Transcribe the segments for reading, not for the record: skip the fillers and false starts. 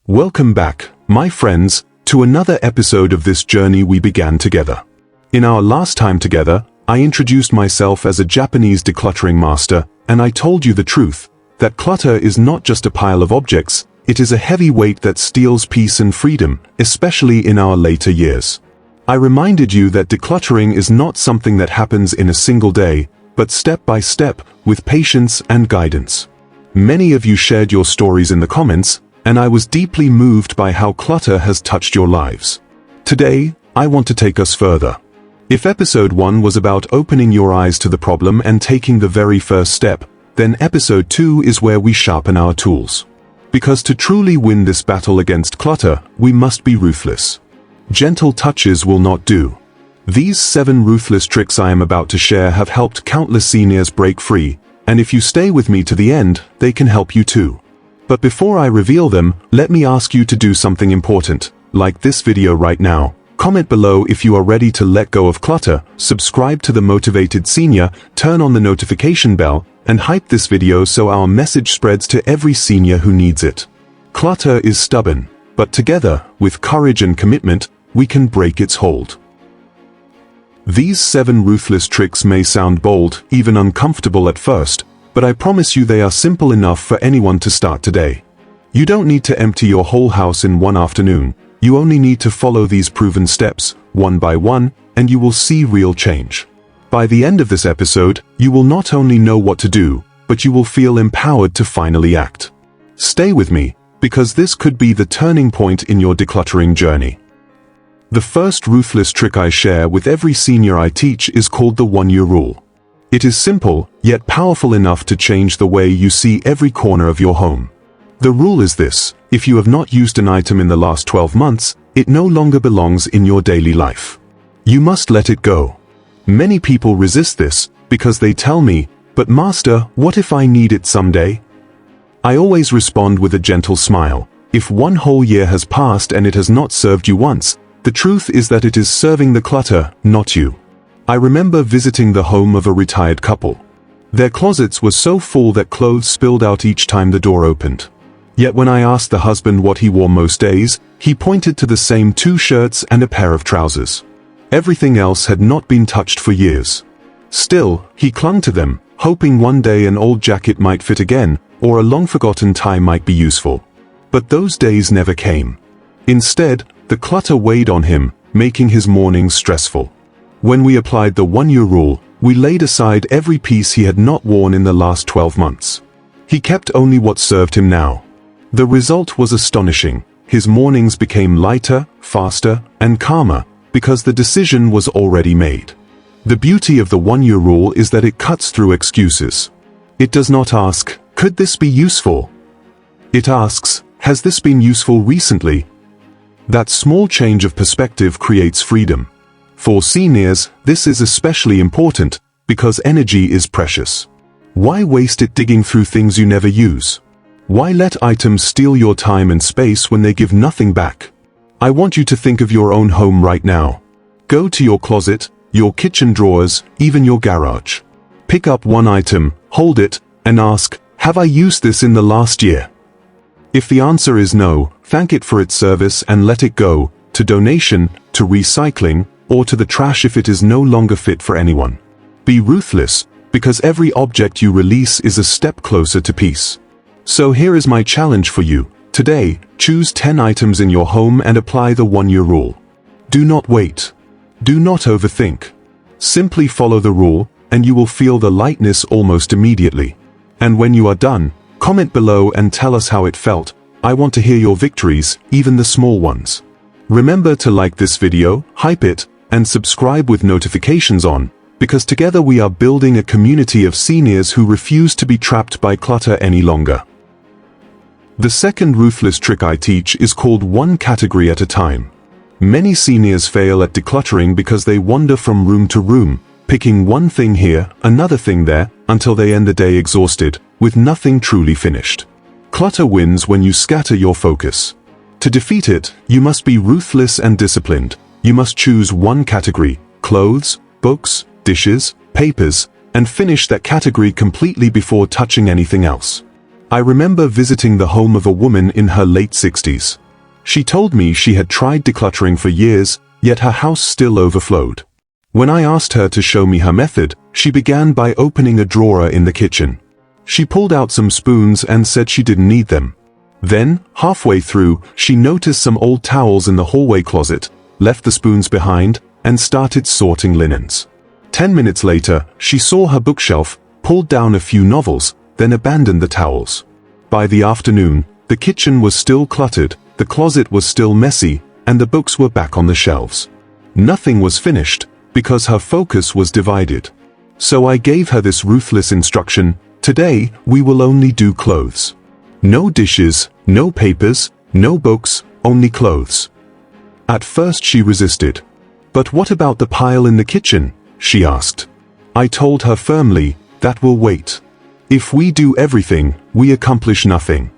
Welcome back, my friends, to another episode of this journey we began together. In our last time together, I introduced myself as a Japanese decluttering master, and I told you the truth, that clutter is not just a pile of objects, it is a heavy weight that steals peace and freedom, especially in our later years. I reminded you that decluttering is not something that happens in a single day, but step by step, with patience and guidance. Many of you shared your stories in the comments, and I was deeply moved by how clutter has touched your lives. Today, I want to take us further. If episode 1 was about opening your eyes to the problem and taking the very first step, then episode 2 is where we sharpen our tools. Because to truly win this battle against clutter, we must be ruthless. Gentle touches will not do. These 7 ruthless tricks I am about to share have helped countless seniors break free, and if you stay with me to the end, they can help you too. But before I reveal them, let me ask you to do something important, like this video right now. Comment below if you are ready to let go of clutter, subscribe to The Motivated Senior, turn on the notification bell, and hype this video so our message spreads to every senior who needs it. Clutter is stubborn, but together, with courage and commitment, we can break its hold. These 7 ruthless tricks may sound bold, even uncomfortable at first, but I promise you they are simple enough for anyone to start today. You don't need to empty your whole house in one afternoon, you only need to follow these proven steps, one by one, and you will see real change. By the end of this episode, you will not only know what to do, but you will feel empowered to finally act. Stay with me, because this could be the turning point in your decluttering journey. The first ruthless trick I share with every senior I teach is called the 1-year rule. It is simple, yet powerful enough to change the way you see every corner of your home. The rule is this: if you have not used an item in the last 12 months, it no longer belongs in your daily life. You must let it go. Many people resist this, because they tell me, "But master, what if I need it someday?" I always respond with a gentle smile. If one whole year has passed and it has not served you once, the truth is that it is serving the clutter, not you. I remember visiting the home of a retired couple. Their closets were so full that clothes spilled out each time the door opened. Yet when I asked the husband what he wore most days, he pointed to the same 2 shirts and a pair of trousers. Everything else had not been touched for years. Still, he clung to them, hoping one day an old jacket might fit again, or a long-forgotten tie might be useful. But those days never came. Instead, the clutter weighed on him, making his mornings stressful. When we applied the 1-year rule, we laid aside every piece he had not worn in the last 12 months. He kept only what served him now. The result was astonishing. His mornings became lighter, faster, and calmer, because the decision was already made. The beauty of the 1-year rule is that it cuts through excuses. It does not ask, "Could this be useful?" It asks, "Has this been useful recently?" That small change of perspective creates freedom. For seniors, this is especially important, because energy is precious. Why waste it digging through things you never use? Why let items steal your time and space when they give nothing back? I want you to think of your own home right now. Go to your closet, your kitchen drawers, even your garage. Pick up one item, hold it, and ask, "Have I used this in the last year?" If the answer is no, thank it for its service and let it go, to donation, to recycling, or to the trash if it is no longer fit for anyone. Be ruthless, because every object you release is a step closer to peace. So here is my challenge for you. Today, choose 10 items in your home and apply the 1-year rule. Do not wait. Do not overthink. Simply follow the rule, and you will feel the lightness almost immediately. And when you are done, comment below and tell us how it felt. I want to hear your victories, even the small ones. Remember to like this video, hype it, and subscribe with notifications on, because together we are building a community of seniors who refuse to be trapped by clutter any longer. The second ruthless trick I teach is called 1 category at a time. Many seniors fail at decluttering because they wander from room to room, picking one thing here, another thing there, until they end the day exhausted, with nothing truly finished. Clutter wins when you scatter your focus. To defeat it, you must be ruthless and disciplined. You must choose 1 category, clothes, books, dishes, papers, and finish that category completely before touching anything else. I remember visiting the home of a woman in her late 60s. She told me she had tried decluttering for years, yet her house still overflowed. When I asked her to show me her method, she began by opening a drawer in the kitchen. She pulled out some spoons and said she didn't need them. Then, halfway through, she noticed some old towels in the hallway closet, left the spoons behind, and started sorting linens. 10 minutes later, she saw her bookshelf, pulled down a few novels, then abandoned the towels. By the afternoon, the kitchen was still cluttered, the closet was still messy, and the books were back on the shelves. Nothing was finished, because her focus was divided. So I gave her this ruthless instruction: today, we will only do clothes. No dishes, no papers, no books, only clothes. At first she resisted. But what about the pile in the kitchen? She asked. I told her firmly, that will wait. If we do everything, we accomplish nothing.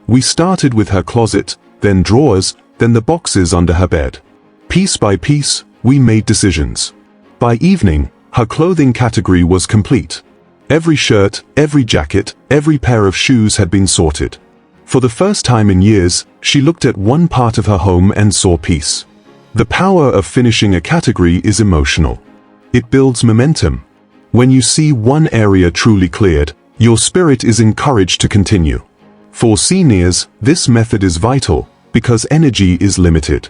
We started with her closet, then drawers, then the boxes under her bed. Piece by piece, we made decisions. By evening, her clothing category was complete. Every shirt, every jacket, every pair of shoes had been sorted. For the first time in years, she looked at one part of her home and saw peace. The power of finishing a category is emotional. It builds momentum. When you see one area truly cleared, your spirit is encouraged to continue. For seniors, this method is vital, because energy is limited.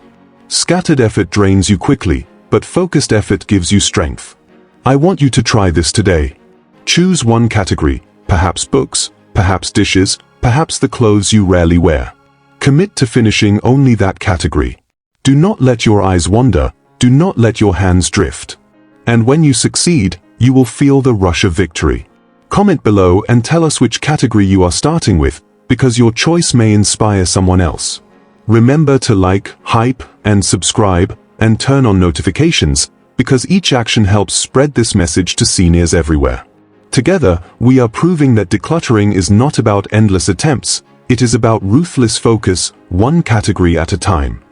Scattered effort drains you quickly, but focused effort gives you strength. I want you to try this today. Choose one category, perhaps books, perhaps dishes, perhaps the clothes you rarely wear. Commit to finishing only that category. Do not let your eyes wander, do not let your hands drift. And when you succeed, you will feel the rush of victory. Comment below and tell us which category you are starting with, because your choice may inspire someone else. Remember to like, hype, and subscribe, and turn on notifications, because each action helps spread this message to seniors everywhere. Together, we are proving that decluttering is not about endless attempts, it is about ruthless focus, one category at a time.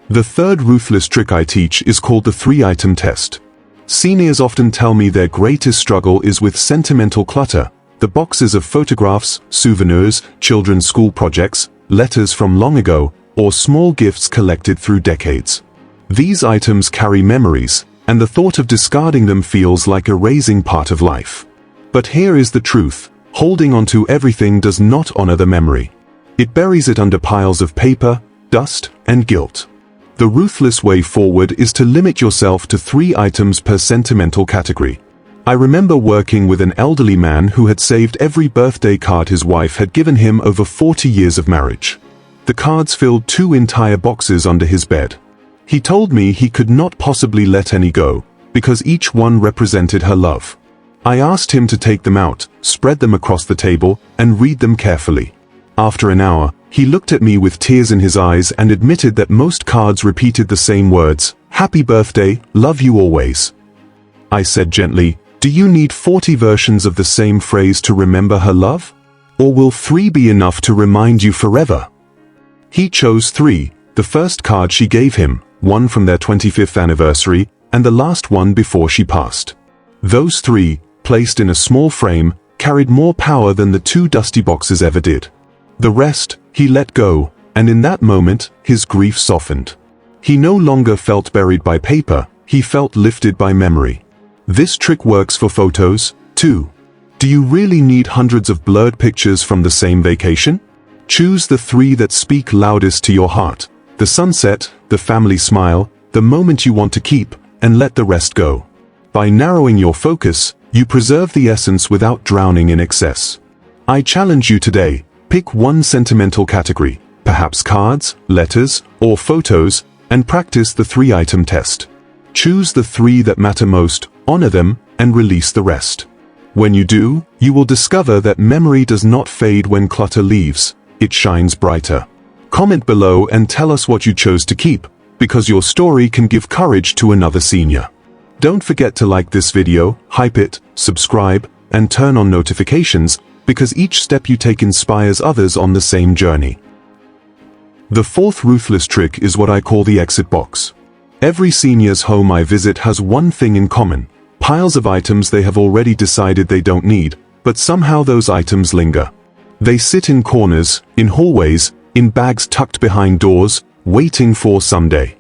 The third ruthless trick I teach is called the 3-item test. Seniors often tell me their greatest struggle is with sentimental clutter, the boxes of photographs, souvenirs, children's school projects, letters from long ago, or small gifts collected through decades. These items carry memories, and the thought of discarding them feels like erasing part of life. But here is the truth: holding onto everything does not honor the memory. It buries it under piles of paper, dust, and guilt. The ruthless way forward is to limit yourself to 3 items per sentimental category. I remember working with an elderly man who had saved every birthday card his wife had given him over 40 years of marriage. The cards filled 2 entire boxes under his bed. He told me he could not possibly let any go, because each one represented her love. I asked him to take them out, spread them across the table, and read them carefully. After an hour, he looked at me with tears in his eyes and admitted that most cards repeated the same words: "Happy birthday, love you always." I said gently, "Do you need 40 versions of the same phrase to remember her love? Or will 3 be enough to remind you forever?" He chose 3, the first card she gave him, one from their 25th anniversary, and the last one before she passed. Those 3, placed in a small frame, carried more power than the 2 dusty boxes ever did. The rest, he let go, and in that moment, his grief softened. He no longer felt buried by paper, he felt lifted by memory. This trick works for photos, too. Do you really need hundreds of blurred pictures from the same vacation? Choose the 3 that speak loudest to your heart: the sunset, the family smile, the moment you want to keep, and let the rest go. By narrowing your focus, you preserve the essence without drowning in excess. I challenge you today: pick one sentimental category, perhaps cards, letters, or photos, and practice the 3-item test. Choose the 3 that matter most, honor them, and release the rest. When you do, you will discover that memory does not fade when clutter leaves, it shines brighter. Comment below and tell us what you chose to keep, because your story can give courage to another senior. Don't forget to like this video, hype it, subscribe, and turn on notifications, because each step you take inspires others on the same journey. The 4th ruthless trick is what I call the exit box. Every senior's home I visit has one thing in common: piles of items they have already decided they don't need, but somehow those items linger. They sit in corners, in hallways, in bags tucked behind doors, waiting for someday.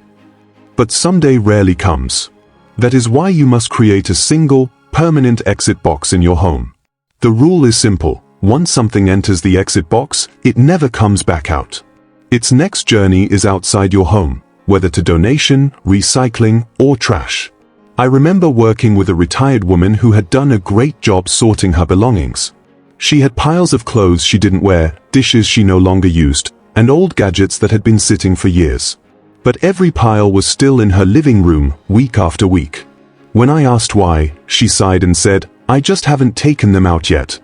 But someday rarely comes. That is why you must create a single, permanent exit box in your home. The rule is simple. Once something enters the exit box, it never comes back out. Its next journey is outside your home, whether to donation, recycling, or trash. I remember working with a retired woman who had done a great job sorting her belongings. She had piles of clothes she didn't wear, dishes she no longer used, and old gadgets that had been sitting for years. But every pile was still in her living room, week after week. When I asked why, she sighed and said, "I just haven't taken them out yet."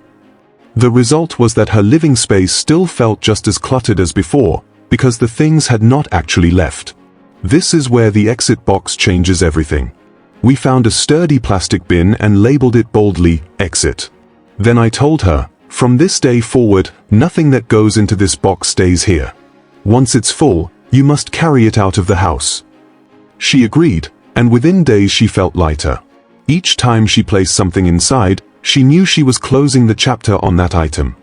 The result was that her living space still felt just as cluttered as before, because the things had not actually left. This is where the exit box changes everything. We found a sturdy plastic bin and labeled it boldly, "Exit." Then I told her, "From this day forward, nothing that goes into this box stays here. Once it's full, you must carry it out of the house." She agreed, and within days she felt lighter. Each time she placed something inside, she knew she was closing the chapter on that item.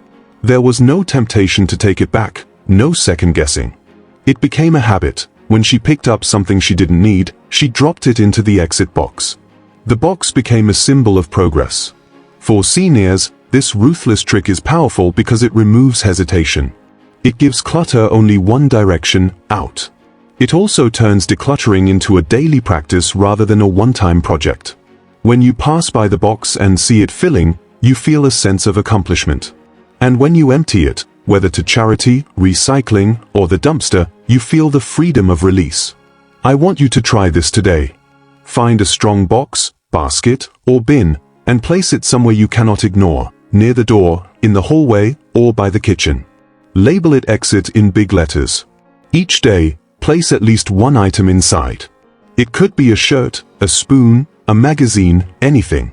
There was no temptation to take it back, no second guessing. It became a habit. When she picked up something she didn't need, she dropped it into the exit box. The box became a symbol of progress. For seniors, this ruthless trick is powerful because it removes hesitation. It gives clutter only one direction, out. It also turns decluttering into a daily practice rather than a one-time project. When you pass by the box and see it filling, you feel a sense of accomplishment. And when you empty it, whether to charity, recycling, or the dumpster, you feel the freedom of release. I want you to try this today. Find a strong box, basket, or bin, and place it somewhere you cannot ignore, near the door, in the hallway, or by the kitchen. Label it "Exit" in big letters. Each day, place at least one item inside. It could be a shirt, a spoon, a magazine, anything.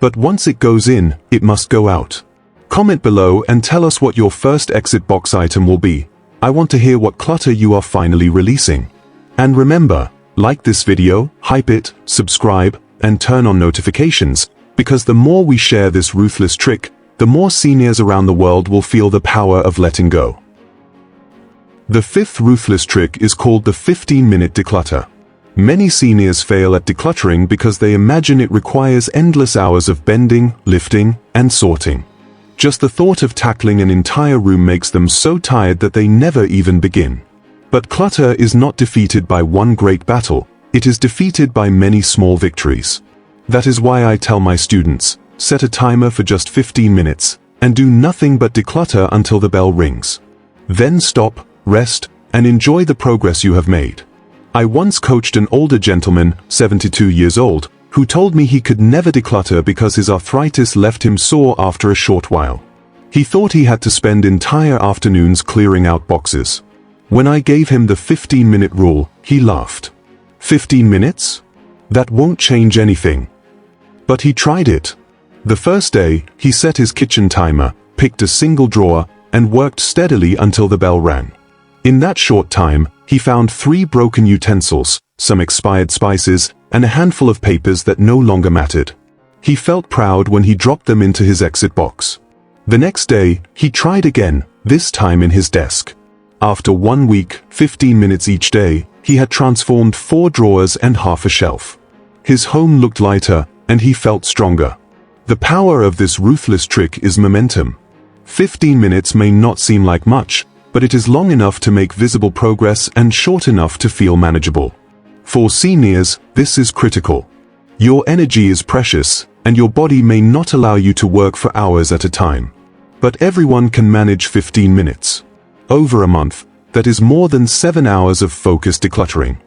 But once it goes in, it must go out. Comment below and tell us what your first exit box item will be. I want to hear what clutter you are finally releasing. And remember, like this video, hype it, subscribe, and turn on notifications, because the more we share this ruthless trick, the more seniors around the world will feel the power of letting go. The fifth ruthless trick is called the 15-minute declutter. Many seniors fail at decluttering because they imagine it requires endless hours of bending, lifting, and sorting. Just the thought of tackling an entire room makes them so tired that they never even begin. But clutter is not defeated by one great battle, it is defeated by many small victories. That is why I tell my students, set a timer for just 15 minutes, and do nothing but declutter until the bell rings. Then stop, rest, and enjoy the progress you have made. I once coached an older gentleman, 72 years old, who told me he could never declutter because his arthritis left him sore after a short while. He thought he had to spend entire afternoons clearing out boxes. When I gave him the 15-minute rule, he laughed. 15 minutes? That won't change anything. But he tried it. The first day, he set his kitchen timer, picked a single drawer, and worked steadily until the bell rang. In that short time, he found 3 broken utensils, some expired spices, and a handful of papers that no longer mattered. He felt proud when he dropped them into his exit box. The next day, he tried again, this time in his desk. After 1 week, 15 minutes each day, he had transformed 4 drawers and half a shelf. His home looked lighter, and he felt stronger. The power of this ruthless trick is momentum. 15 minutes may not seem like much, but it is long enough to make visible progress and short enough to feel manageable. For seniors, this is critical. Your energy is precious, and your body may not allow you to work for hours at a time. But everyone can manage 15 minutes. Over a month, that is more than 7 hours of focused decluttering.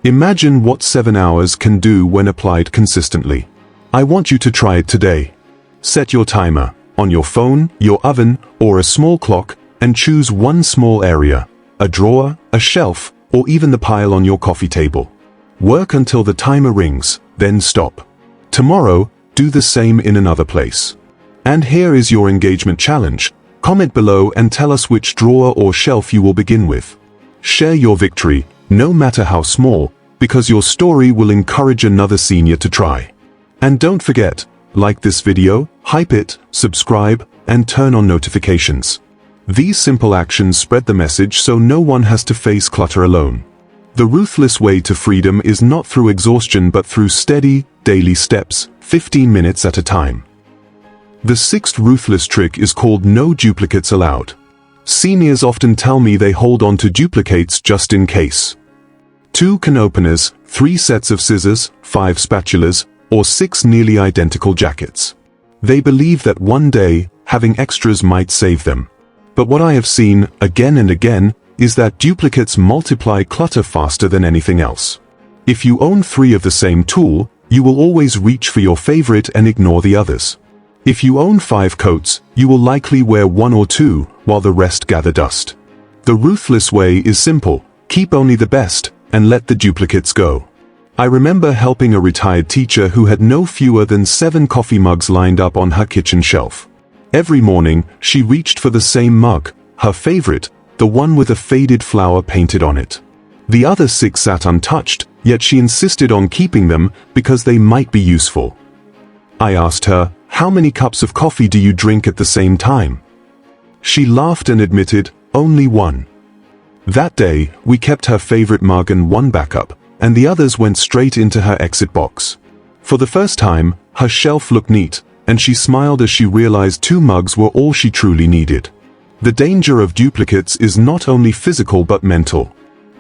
Imagine what 7 hours can do when applied consistently. I want you to try it today. Set your timer, on your phone, your oven, or a small clock, and choose one small area, a drawer, a shelf, or even the pile on your coffee table. Work until the timer rings, then stop. Tomorrow, do the same in another place. And here is your engagement challenge. Comment below and tell us which drawer or shelf you will begin with. Share your victory, no matter how small, because your story will encourage another senior to try. And don't forget, like this video, hype it, subscribe, and turn on notifications. These simple actions spread the message so no one has to face clutter alone. The ruthless way to freedom is not through exhaustion but through steady, daily steps, 15 minutes at a time. The sixth ruthless trick is called no duplicates allowed. Seniors often tell me they hold on to duplicates just in case. 2 can openers, 3 sets of scissors, 5 spatulas, or 6 nearly identical jackets. They believe that one day, having extras might save them. But what I have seen, again and again, is that duplicates multiply clutter faster than anything else. If you own 3 of the same tool, you will always reach for your favorite and ignore the others. If you own 5 coats, you will likely wear 1 or 2, while the rest gather dust. The ruthless way is simple: keep only the best, and let the duplicates go. I remember helping a retired teacher who had no fewer than 7 coffee mugs lined up on her kitchen shelf. Every morning, she reached for the same mug, her favorite, the one with a faded flower painted on it. The other 6 sat untouched, yet she insisted on keeping them because they might be useful. I asked her, "How many cups of coffee do you drink at the same time?" She laughed and admitted, "Only 1." That day, we kept her favorite mug and 1 backup, and the others went straight into her exit box. For the first time, her shelf looked neat, and she smiled as she realized 2 mugs were all she truly needed. The danger of duplicates is not only physical but mental.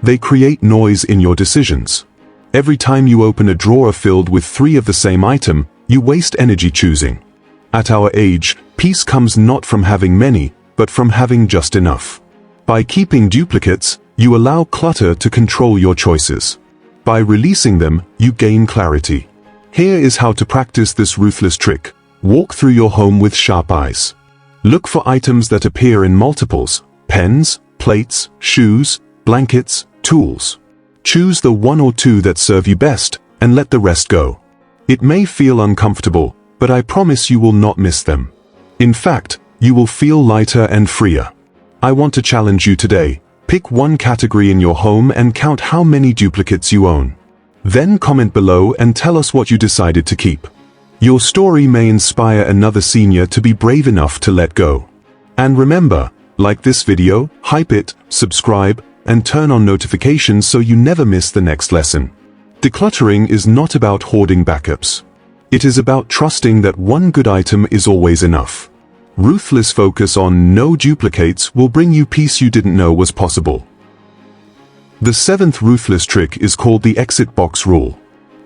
They create noise in your decisions. Every time you open a drawer filled with 3 of the same item, you waste energy choosing. At our age, peace comes not from having many, but from having just enough. By keeping duplicates, you allow clutter to control your choices. By releasing them, you gain clarity. Here is how to practice this ruthless trick. Walk through your home with sharp eyes. Look for items that appear in multiples: pens, plates, shoes, blankets, tools. Choose the 1 or 2 that serve you best, and let the rest go. It may feel uncomfortable, but I promise you will not miss them. In fact, you will feel lighter and freer. I want to challenge you today. Pick one category in your home and count how many duplicates you own. Then comment below and tell us what you decided to keep. Your story may inspire another senior to be brave enough to let go. And remember, like this video, hype it, subscribe, and turn on notifications so you never miss the next lesson. Decluttering is not about hoarding backups. It is about trusting that one good item is always enough. Ruthless focus on no duplicates will bring you peace you didn't know was possible. The 7th ruthless trick is called the exit box rule.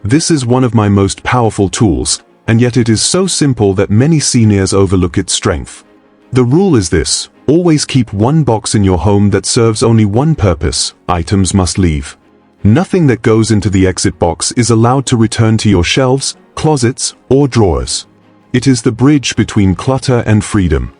This is one of my most powerful tools, and yet it is so simple that many seniors overlook its strength. The rule is this: always keep one box in your home that serves only one purpose. Items must leave. Nothing that goes into the exit box is allowed to return to your shelves, closets, or drawers. It is the bridge between clutter and freedom.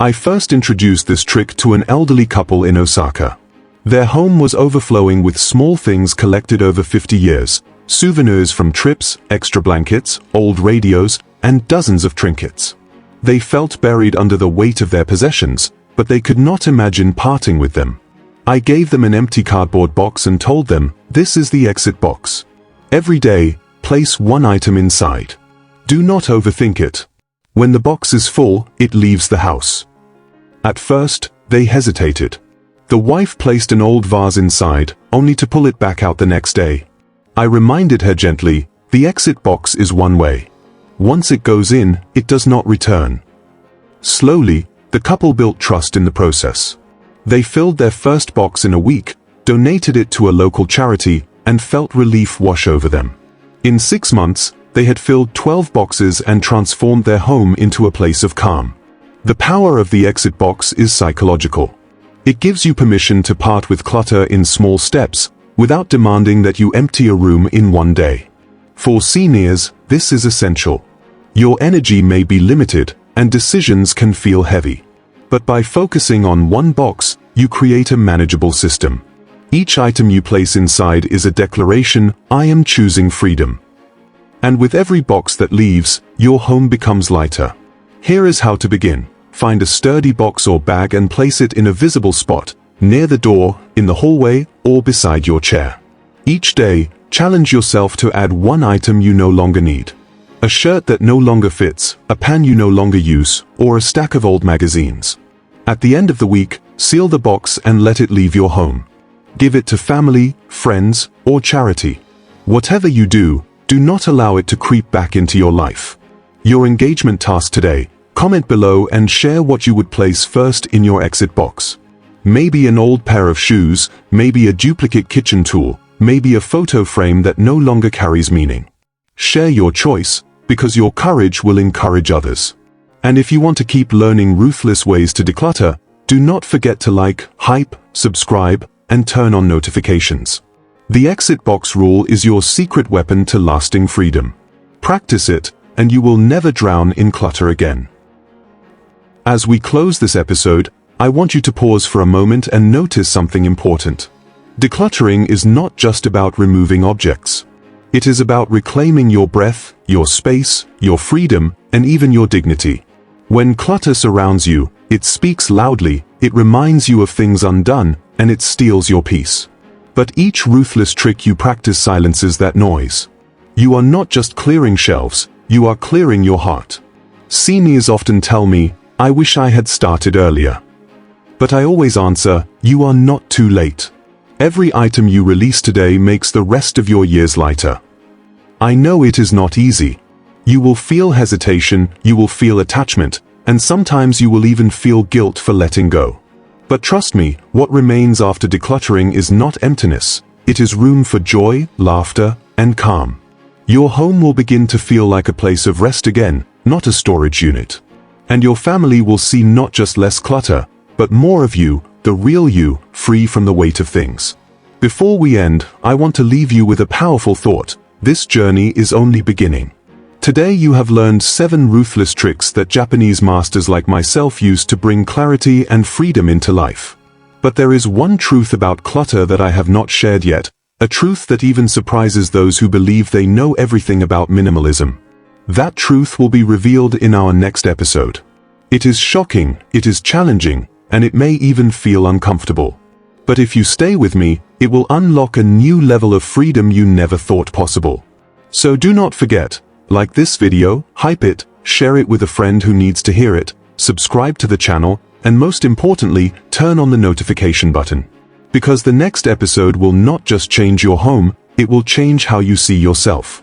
I first introduced this trick to an elderly couple in Osaka. Their home was overflowing with small things collected over 50 years, souvenirs from trips, extra blankets, old radios, and dozens of trinkets. They felt buried under the weight of their possessions, but they could not imagine parting with them. I gave them an empty cardboard box and told them, "This is the exit box. Every day, place one item inside. Do not overthink it. When the box is full, it leaves the house." At first, they hesitated. The wife placed an old vase inside, only to pull it back out the next day. I reminded her gently, "The exit box is one way. Once it goes in, it does not return." Slowly, the couple built trust in the process. They filled their first box in a week, donated it to a local charity, and felt relief wash over them. In 6 months, they had filled 12 boxes and transformed their home into a place of calm. The power of the exit box is psychological. It gives you permission to part with clutter in small steps, without demanding that you empty a room in one day. For seniors, this is essential. Your energy may be limited, and decisions can feel heavy. But by focusing on one box, you create a manageable system. Each item you place inside is a declaration, "I am choosing freedom." And with every box that leaves, your home becomes lighter. Here is how to begin. Find a sturdy box or bag and place it in a visible spot, near the door, in the hallway, or beside your chair. Each day, challenge yourself to add one item you no longer need. A shirt that no longer fits, a pen you no longer use, or a stack of old magazines. At the end of the week, seal the box and let it leave your home. Give it to family, friends, or charity. Whatever you do, do not allow it to creep back into your life. Your engagement task today: comment below and share what you would place first in your exit box. Maybe an old pair of shoes, maybe a duplicate kitchen tool, maybe a photo frame that no longer carries meaning. Share your choice, because your courage will encourage others. And if you want to keep learning ruthless ways to declutter, do not forget to like, hype, subscribe, and turn on notifications. The exit box rule is your secret weapon to lasting freedom. Practice it, and you will never drown in clutter again. As we close this episode, I want you to pause for a moment and notice something important. Decluttering is not just about removing objects. It is about reclaiming your breath, your space, your freedom, and even your dignity. When clutter surrounds you, it speaks loudly, it reminds you of things undone, and it steals your peace. But each ruthless trick you practice silences that noise. You are not just clearing shelves, you are clearing your heart. Seniors often tell me, "I wish I had started earlier." But I always answer, you are not too late. Every item you release today makes the rest of your years lighter. I know it is not easy. You will feel hesitation, you will feel attachment, and sometimes you will even feel guilt for letting go. But trust me, what remains after decluttering is not emptiness. It is room for joy, laughter, and calm. Your home will begin to feel like a place of rest again, not a storage unit. And your family will see not just less clutter, but more of you, the real you, free from the weight of things. Before we end, I want to leave you with a powerful thought. This journey is only beginning. Today you have learned 7 ruthless tricks that Japanese masters like myself used to bring clarity and freedom into life. But there is one truth about clutter that I have not shared yet, a truth that even surprises those who believe they know everything about minimalism. That truth will be revealed in our next episode. It is shocking, it is challenging, and it may even feel uncomfortable. But if you stay with me, it will unlock a new level of freedom you never thought possible. So do not forget, like this video, hype it, share it with a friend who needs to hear it, subscribe to the channel, and most importantly, turn on the notification button. Because the next episode will not just change your home, it will change how you see yourself.